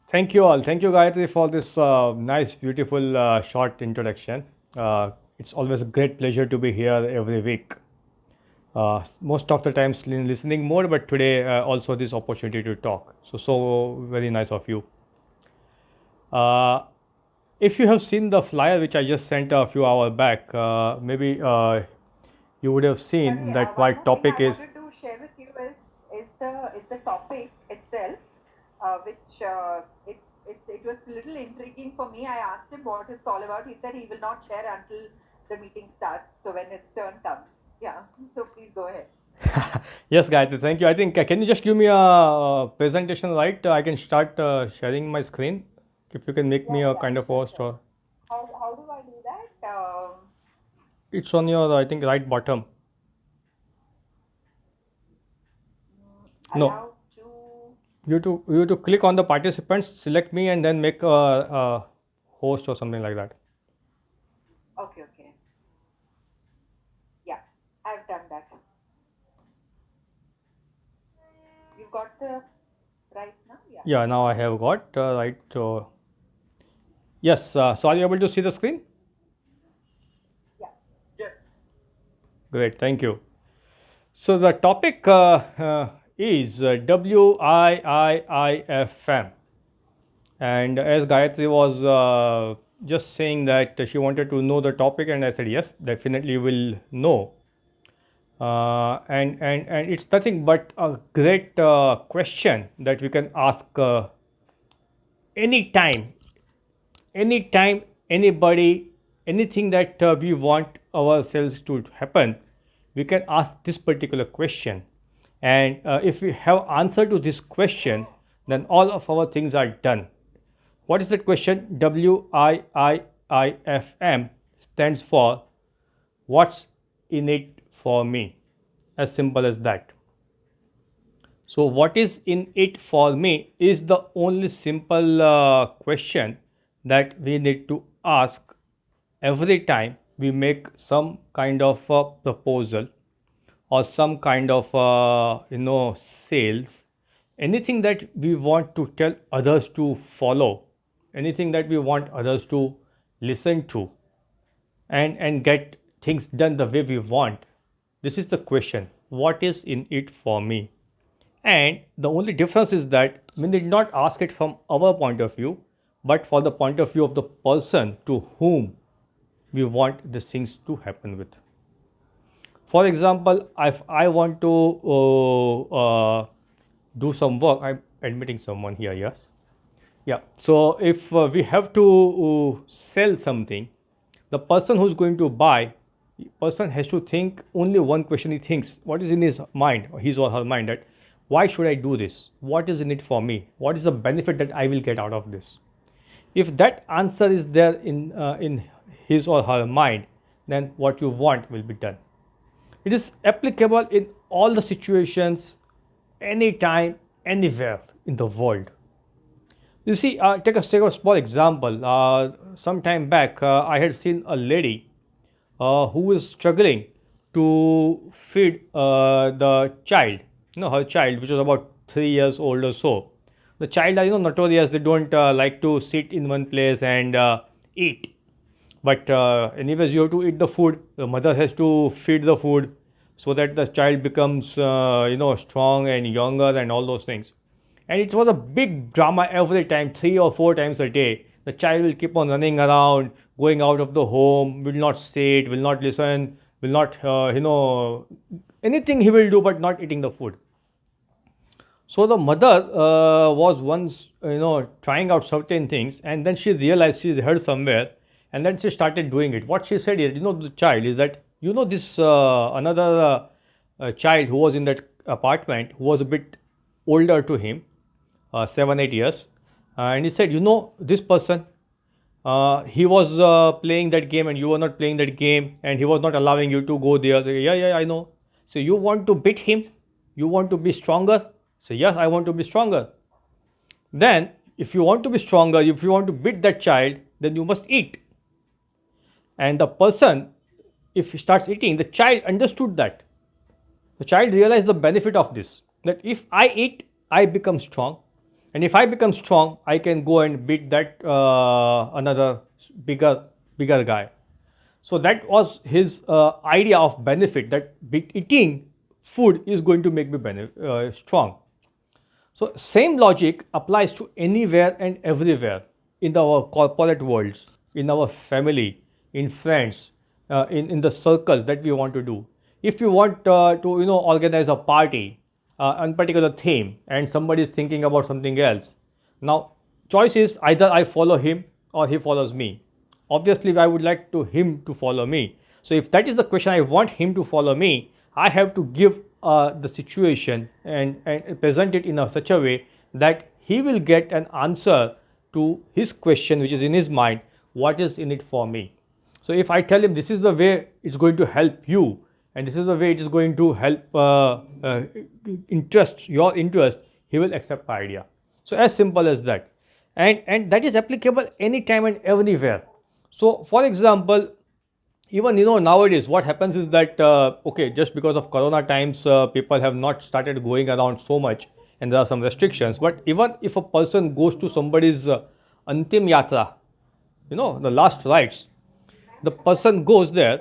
Thank you all. Thank you, Gayatri, for this nice, beautiful, short introduction. It's always a great pleasure to be here every week. Most of the times listening more, but today also this opportunity to talk. So very nice of you. Uh, if you have seen the flyer which I just sent a few hours back, maybe you would have seen Sorry, that my one more thing topic I is. wanted to share with you is the topic itself, which it was a little intriguing for me. I asked him what it's all about. He said he will not share until the meeting starts. So when his turn comes, yeah. So please go ahead. Yes, Gayatri, thank you. I think, can you just give me a presentation, right? I can start sharing my screen. If you can make me Yeah, a yeah, kind of sure, host, sure. or How do I do that? it's on your, I think, right bottom. No, Allow to. you to click on the participants, select me, and then make a host or something like that. Okay, okay. Yeah, I've done that. You got the right now? Yeah. Yeah, now I have got right. Yes, so are you able to see the screen? Yeah. Great, thank you. So the topic is WIIIFM. And as Gayatri was just saying that she wanted to know the topic, and I said, yes, definitely will know. And it's nothing but a great question that we can ask anytime, anytime, anybody, anything that we want ourselves to happen, we can ask this particular question. And if we have answer to this question, then all of our things are done. What is that question? WIIIFM stands for what's in it for me. As simple as that. So, what is in it for me is the only simple question that we need to ask every time we make some kind of a proposal or some kind of sales, anything that we want to tell others to follow, anything that we want others to listen to, and get things done the way we want. This is the question, what is in it for me? And the only difference is that we did not ask it from our point of view, but for the point of view of the person to whom we want these things to happen with. For example, if I want to do some work, I'm admitting someone here, yes? Yeah. So if we have to sell something, the person who's going to buy, person has to think only one question. He thinks what is in his mind, or his or her mind, that why should I do this? What is in it for me? What is the benefit that I will get out of this? If that answer is there in his or her mind, then what you want will be done. It is applicable in all the situations, anytime, anywhere in the world. You see, take a small example. Some time back, I had seen a lady who was struggling to feed the child, her child, which was about 3 years old or so. The child are, notorious. They don't like to sit in one place and eat. But anyways, you have to eat the food. The mother has to feed the food so that the child becomes, strong and younger and all those things. And it was a big drama every time, 3 or 4 times a day. The child will keep on running around, going out of the home, will not sit, will not listen, will not, anything he will do but not eating the food. So the mother was once, trying out certain things, and then she realized she heard somewhere, and then she started doing it. What she said is, the child is that, this another child who was in that apartment, who was a bit older to him, 7 8 years, and he said, this person, he was playing that game and you were not playing that game, and he was not allowing you to go there. Say, yeah, yeah, I know. So you want to beat him, you want to be stronger. So yes, I want to be stronger. Then if you want to be stronger, if you want to beat that child, then you must eat. And the person, if he starts eating, the child understood that. The child realized the benefit of this, that if I eat, I become strong. And if I become strong, I can go and beat that another bigger guy. So that was his idea of benefit, that eating food is going to make me strong. So same logic applies to anywhere and everywhere in our corporate worlds, in our family, in friends, in the circles that we want to do. If you want to organize a party on particular theme and somebody is thinking about something else, now choice is either I follow him or he follows me. Obviously, I would like to him to follow me. So if that is the question, I want him to follow me, I have to give the situation and present it in such a way that he will get an answer to his question which is in his mind, what is in it for me. So if I tell him this is the way it's going to help you and this is the way it is going to help your interest, he will accept the idea. So as simple as that. And that is applicable anytime and everywhere. So for example, even nowadays what happens is that okay, just because of corona times, people have not started going around so much and there are some restrictions, but even if a person goes to somebody's antim yatra, the last rites, the person goes there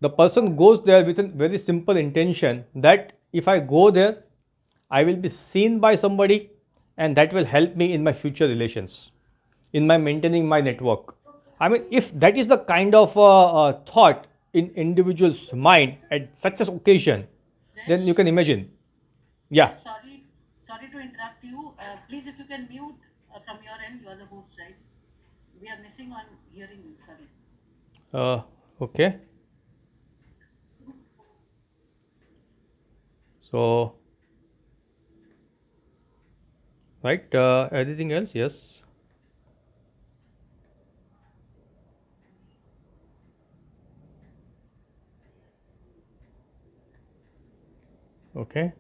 with a very simple intention that if I go there, I will be seen by somebody and that will help me in my future relations, in my maintaining my network. I mean, if that is the kind of thought in individual's mind at such an occasion, then you Jayesh, can imagine. Yeah. Jayesh, sorry to interrupt you. Please, if you can mute from your end, you are the host, right? We are missing on hearing you. Sorry. uh, okay, so right, anything else? Yes. Okay,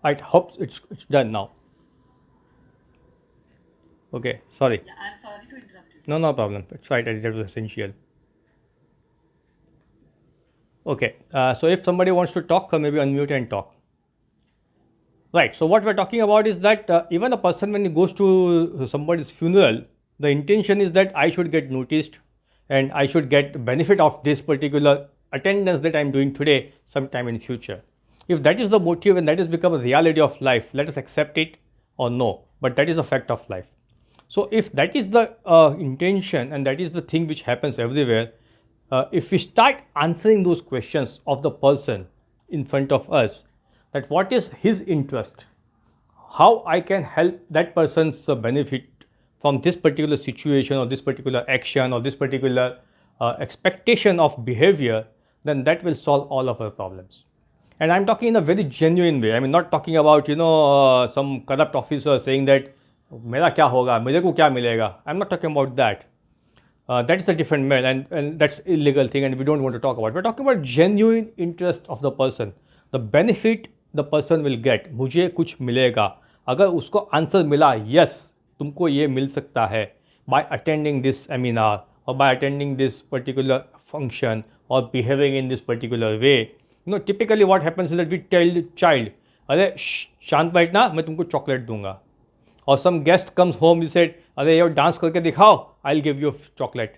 I hope it's done now. Okay, sorry. Yeah, I'm sorry to interrupt you. No problem, it's right, that was essential. Okay, so if somebody wants to talk, maybe unmute and talk. Right. So what we're talking about is that even a person when he goes to somebody's funeral, the intention is that I should get noticed and I should get benefit of this particular attendance that I'm doing today sometime in future. If that is the motive and that has become a reality of life, let us accept it or no. But that is a fact of life. So if that is the intention and that is the thing which happens everywhere, if we start answering those questions of the person in front of us, that what is his interest, how I can help that person's benefit from this particular situation or this particular action or this particular expectation of behavior, then that will solve all of our problems. And I'm talking in a very genuine way. I mean, not talking about some corrupt officer saying that मेरा क्या होगा, मेरे को क्या मिलेगा. I'm not talking about that. That is a different matter, and that's illegal thing, and we don't want to talk about. We're talking about genuine interest of the person, the benefit the person will get. मुझे कुछ मिलेगा. अगर उसको answer मिला yes, तुमको ये मिल सकता है by attending this seminar or by attending this particular function or behaving in this particular way. Typically what happens is that we tell the child, अरे शांत बैठना, मैं तुमको चॉकलेट दूंगा. Or some guest comes home, we said, अरे यार dance करके दिखाओ, I'll give you a chocolate.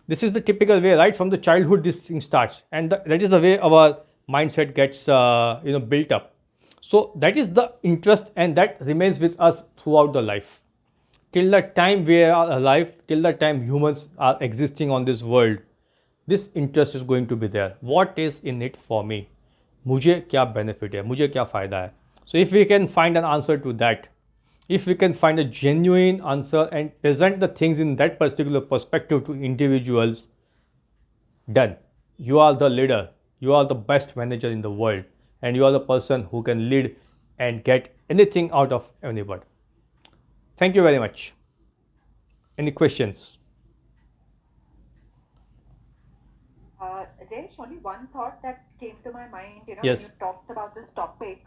This is the typical way, right? From the childhood this thing starts, and that is the way our mindset gets built up. So that is the interest, and that remains with us throughout the life. Till the time we are alive, till the time humans are existing on this world, this interest is going to be there. What is in it for me? मुझे क्या benefit है, मुझे क्या फ़ायदा है. So if we can find an answer to that, if we can find a genuine answer and present the things in that particular perspective to individuals, done. You are the leader, you are the best manager in the world, and you are the person who can lead and get anything out of anybody. Thank you very much. Any questions? Jayesh, only one thought that came to my mind, when you Yes. talked about this topic.